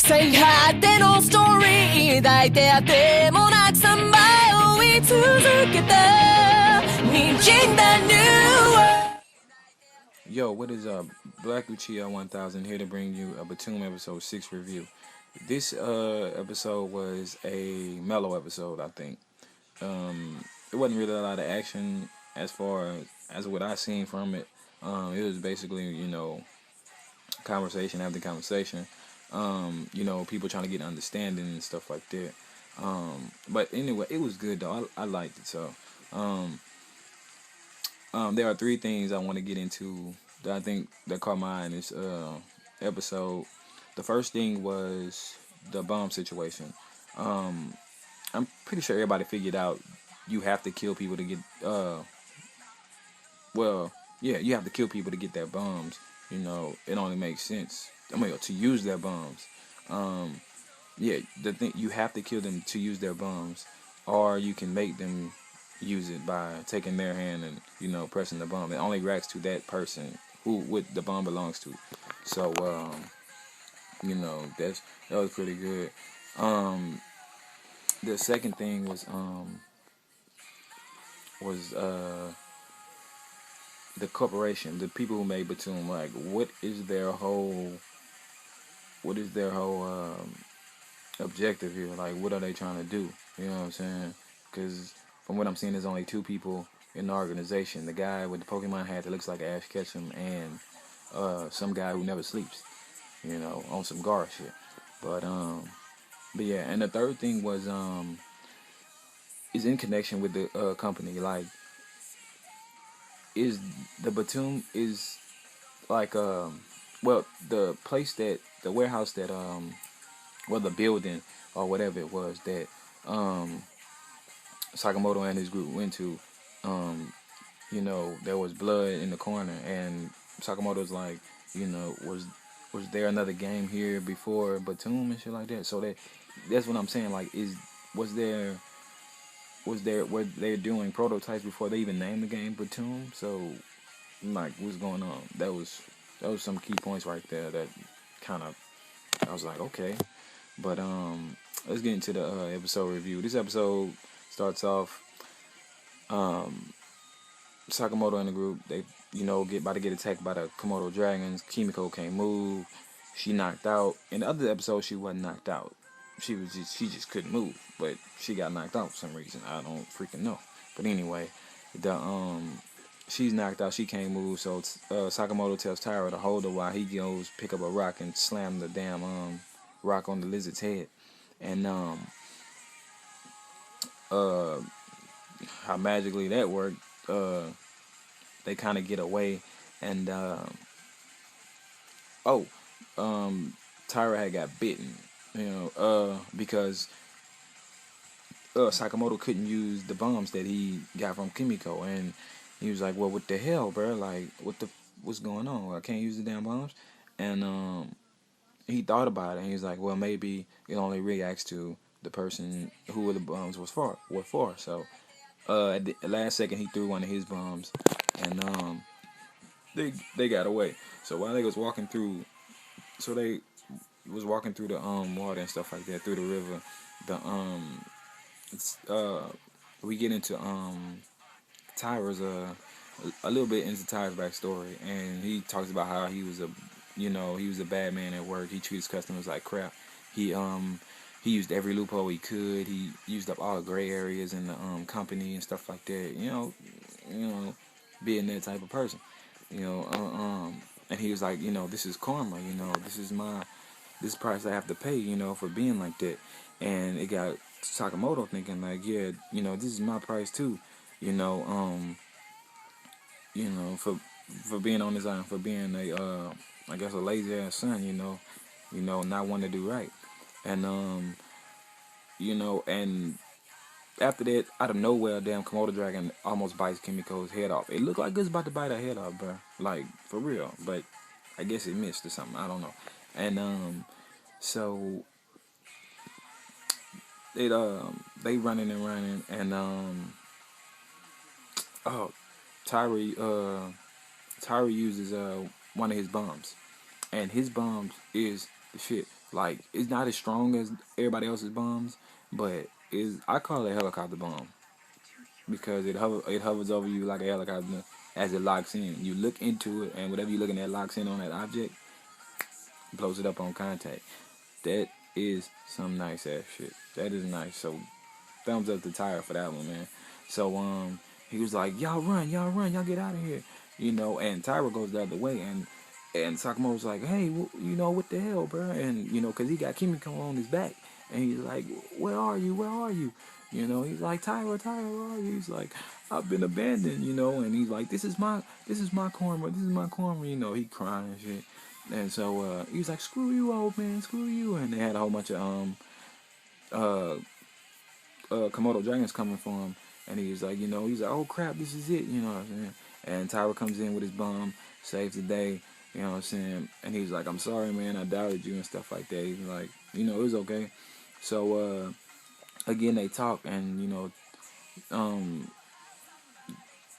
最果てのストーリー抱いてあてもなくさ迷い続けた滲んだ New World. Yo, what is up? Black Uchiha 1000 here to bring you a Btooom episode 6 review. This episode was a mellow episode, I think. It wasn't really a lot of action as far as what I seen from it. It was basically, conversation after conversation. People trying to get understanding and stuff like that. But anyway, it was good though. I liked it. So, there are three things I want to get into that I think that caught my eye in this episode. The first thing was the bomb situation. I'm pretty sure everybody figured out you have to kill people to get you have to kill people to get their bombs. It only makes sense. To use their bombs. The thing, you have to kill them to use their bombs, or you can make them use it by taking their hand and pressing the bomb. It only reacts to that person who the bomb belongs to. So that was pretty good. The second thing was the corporation, the people who made Btooom. Like, what is their whole objective here? Like, what are they trying to do? You know what I'm saying? Because from what I'm seeing, there's only two people in the organization: the guy with the Pokemon hat that looks like Ash Ketchum, and some guy who never sleeps. On some Gar shit. But yeah. And the third thing was is in connection with the company. Like, is the Btooom is like the warehouse that the building or whatever it was that Sakamoto and his group went to. There was blood in the corner, and Sakamoto's like, was there another game here before Btooom and shit like that? So that's what I'm saying. Like, were they doing prototypes before they even named the game Btooom? So, like, what's going on? That was some key points right there that kind of, I was like, okay. But let's get into the episode review. This episode starts off Sakamoto and the group, they about to get attacked by the Komodo dragons. Kimiko can't move. She knocked out. In the other episode, she wasn't knocked out. She just couldn't move, but she got knocked out for some reason. I don't freaking know. But anyway, she's knocked out. She can't move. So Sakamoto tells Taira to hold her while he goes pick up a rock and slam the damn rock on the lizard's head. And how magically that worked. They kind of get away, and Taira had got bitten. Because Sakamoto couldn't use the bombs that he got from Kimiko, and he was like, "Well, what the hell, bro? Like, what's going on? I can't use the damn bombs." And he thought about it, and he was like, "Well, maybe it only reacts to the person who the bombs were for." So at the last second, he threw one of his bombs, and they got away. So while they was walking through, the water and stuff like that, through the river. We get into Taira's a little bit into Taira's backstory, and he talks about how he was a bad man at work. He treats customers like crap. He used every loophole he could. He used up all the gray areas in the company and stuff like that. Being that type of person. And he was like, this is karma. This price I have to pay, for being like that. And it got Sakamoto thinking like, yeah, this is my price too, for being on this island, for being I guess a lazy ass son, not wanting to do right. And and after that, out of nowhere, damn Komodo dragon almost bites Kimiko's head off. It looked like it was about to bite her head off, bro. Like, for real. But I guess it missed or something. I don't know. And so they running, and Taira uses one of his bombs, and his bombs is the shit. Like, it's not as strong as everybody else's bombs, but I call it a helicopter bomb because it hovers over you like a helicopter as it locks in. You look into it, and whatever you're looking at locks in on that object, blows it up on contact. That is some nice ass shit. That is nice. So thumbs up to Taira for that one, man. So he was like, y'all run, y'all get out of here, And Taira goes the other way, and Sakamoto's like, hey, what the hell, bro? And cause he got Kimiko on his back, and he's like, where are you? Where are you? He's like, Taira, where are you? He's like, I've been abandoned, and he's like, this is my karma, he crying and shit. And so he was like, screw you, old man, screw you. And they had a whole bunch of uh Komodo dragons coming for him, and he's like, he's like, oh crap, this is it, you know what I'm saying? And Taira comes in with his bomb, saves the day, you know what I'm saying? And he's like, I'm sorry, man, I doubted you and stuff like that. He's like, it was okay. So again, they talk, and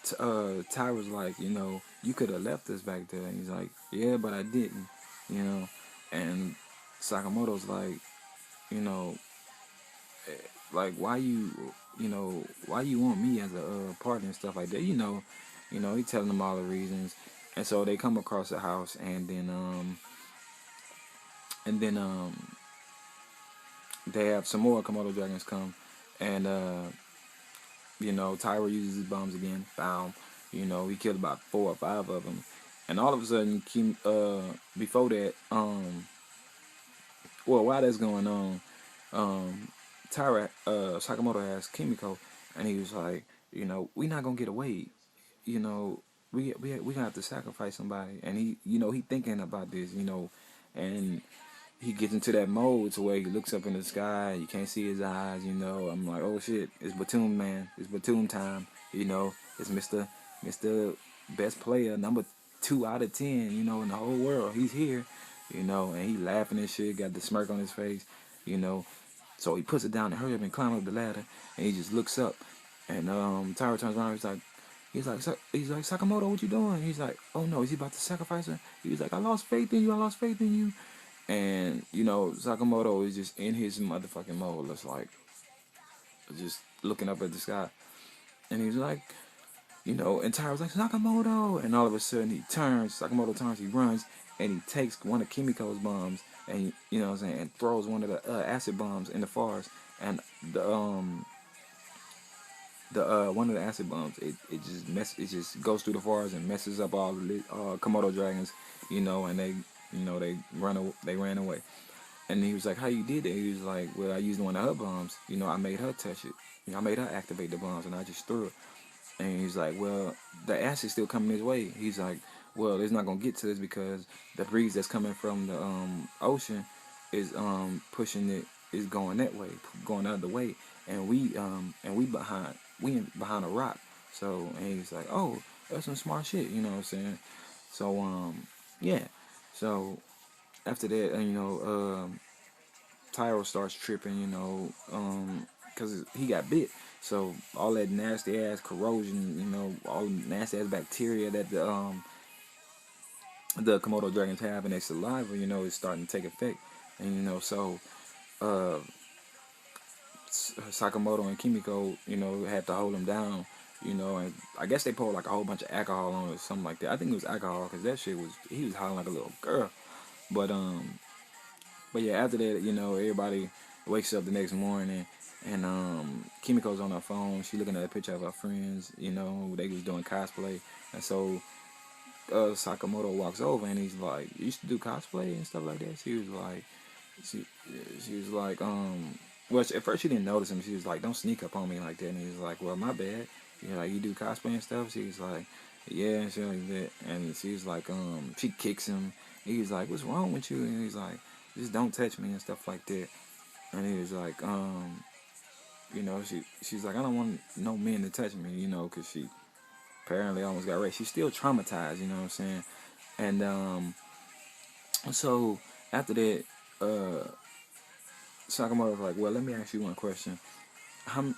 Taira's like, you could have left us back there. And he's like, yeah, but I didn't, And Sakamoto's like, you know, like why you want me as a partner and stuff like that, he telling them all the reasons. And so they come across the house, and then they have some more Komodo dragons come, and Taira uses his bombs again. Boom. He killed about 4 or 5 of them, and all of a sudden, before that, while that's going on, Taira, Sakamoto asked Kimiko, and he was like, we not gonna get away. We gonna have to sacrifice somebody. And he thinking about this, and he gets into that mode to where he looks up in the sky, you can't see his eyes, I'm like, oh shit, it's Btooom, man. It's Btooom time, it's Mr. Best Player, number 2 out of 10, in the whole world. He's here, and he laughing and shit, got the smirk on his face, So he puts it down and hurry up and climb up the ladder, and he just looks up, and Taira turns around, he's like, Sakamoto, what you doing? He's like, oh no, is he about to sacrifice her? He's like, I lost faith in you. And, Sakamoto is just in his motherfucking mode. It's like, just looking up at the sky. And he's like, and Taira's like, Sakamoto. And all of a sudden Sakamoto turns, he runs, and he takes one of Kimiko's bombs, and, and throws one of the acid bombs in the forest. And the one of the acid bombs, it just goes through the forest and messes up all the Komodo dragons, and they ran away. And he was like, how you did it? He was like, well, I used one of her bombs. I made her touch it. I made her activate the bombs, and I just threw it. And he's like, well, the acid's still coming his way. He's like, well, it's not going to get to this because the breeze that's coming from the ocean is pushing it, is going that way, going the other way. And we behind a rock. So, and he's like, oh, that's some smart shit, you know what I'm saying? So, yeah. So, after that, Taira starts tripping, because he got bit. So all that nasty ass corrosion, all nasty ass bacteria that the Komodo dragons have in their saliva, is starting to take effect. And so Sakamoto and Kimiko, had to hold him down, and I guess they poured like a whole bunch of alcohol on it or something like that. I think it was alcohol because that shit he was hollering like a little girl. But yeah, after that, everybody wakes up the next morning, and Kimiko's on her phone. She looking at a picture of her friends, they was doing cosplay. And so Sakamoto walks over, and he's like, you used to do cosplay and stuff like that? She was like, well, at first she didn't notice him. She was like, don't sneak up on me like that. And he was like, well, my bad. You do cosplay and stuff? She was like, yeah, and shit like that. And she was like, she kicks him. He was like, what's wrong with you? And he's like, just don't touch me and stuff like that. And he was like, she's like, I don't want no men to touch me, because she apparently almost got raped. She's still traumatized, you know what I'm saying? And so after that, Sakamoto's like, well, let me ask you one question. How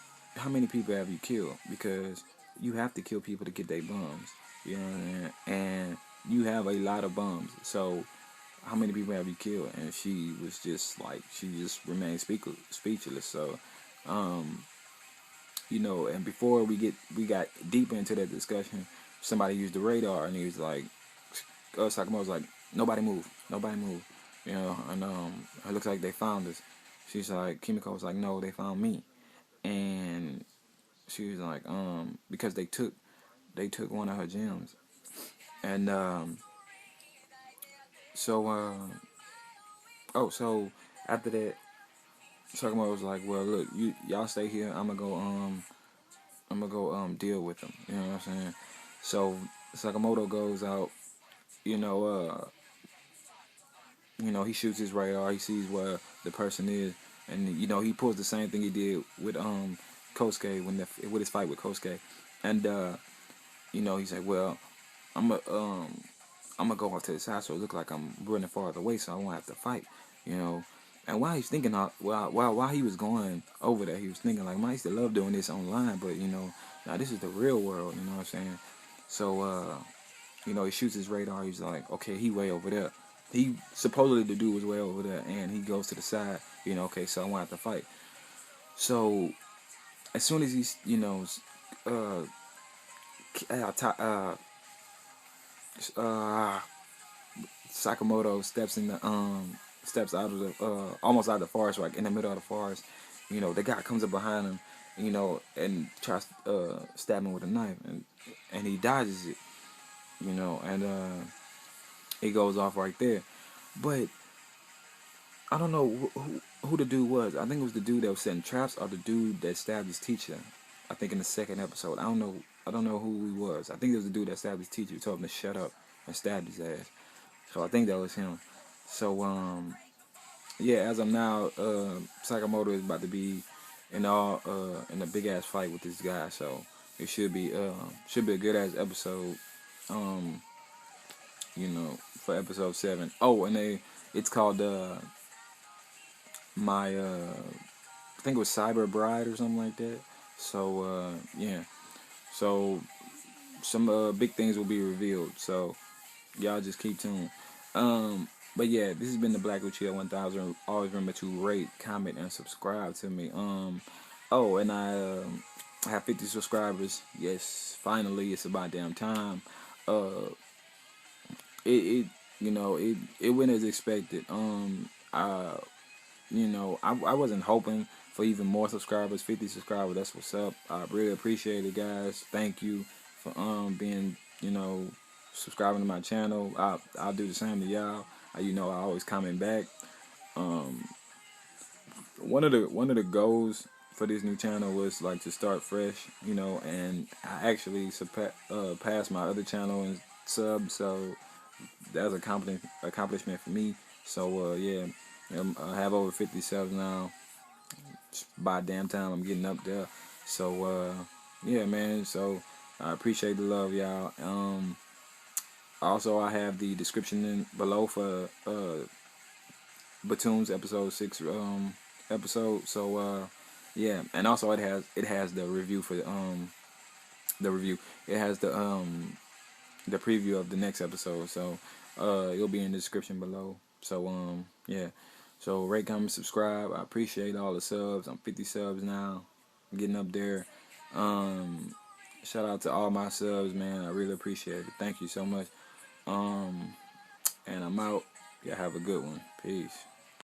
many people have you killed? Because you have to kill people to get their bombs, you know what I mean? And you have a lot of bombs, so how many people have you killed? And she was just like, she just remained speechless. So, you know, and before we got deeper into that discussion, somebody used the radar, and he was like, Sakamoto was like, nobody move, nobody move, you know, and it looks like they found us. She's like, Kimiko was like, no, they found me, and she was like, because they took one of her gems, and so so after that, Sakamoto was like, well, look, y'all stay here, I'm gonna go deal with them, you know what I'm saying? So Sakamoto goes out, you know, he shoots his radar. He sees where the person is, and you know, he pulls the same thing he did with Kosuke with his fight with Kosuke, and you know, he's like, well, I'm gonna go off to the side so it look like I'm running farther away, so I won't have to fight, you know. And while he's thinking, while he was going over there, he was thinking like, man, I used to love doing this online, but you know, now this is the real world, you know what I'm saying? So you know, he shoots his radar. He's like, okay, he way over there. He supposedly the dude was way over there, and he goes to the side. You know, okay, so I won't have to fight. So as soon as he's, you know, uh, uh, uh, Sakamoto steps out of the almost out of the forest, like in the middle of the forest. You know, the guy comes up behind him, you know, and tries to stab him with a knife, and he dodges it. You know, and he goes off right there. But I don't know who the dude was. I think it was the dude that was setting traps, or the dude that stabbed his teacher. I think in the second episode. I don't know. I don't know who he was. I think it was the dude that stabbed his teacher. He told him to shut up and stabbed his ass. So I think that was him. So yeah. As of now, Sakamoto is about to be in a big ass fight with this guy. So it should be a good ass episode. You know, for episode 7. Oh, and it's called my I think it was Cyber Bride or something like that. So yeah, so some big things will be revealed. So y'all just keep tuned. But yeah, this has been the Black Lucia 1000. Always remember to rate, comment, and subscribe to me. Oh, and I have 50 subscribers. Yes, finally, it's about damn time. It you know, it went as expected. You know, I wasn't hoping for even more subscribers. 50 subscribers, that's what's up. I really appreciate it, guys. Thank you for being, you know, subscribing to my channel. I'll do the same to y'all. You know, I always comment back. One of the goals for this new channel was like to start fresh, you know, and I actually passed my other channel and sub, so that's an accomplishment for me. So yeah, I have over 50 subs now. By damn time I'm getting up there. So yeah, man. So I appreciate the love, y'all. Also, I have the description below for Btoom's episode 6 episode. So yeah, and also it has the review for the review. It has the preview of the next episode. So it'll be in the description below. So yeah. So rate, comment, subscribe. I appreciate all the subs. I'm 50 subs now. I'm getting up there. Shout out to all my subs, man. I really appreciate it. Thank you so much. And I'm out. Y'all have a good one. Peace.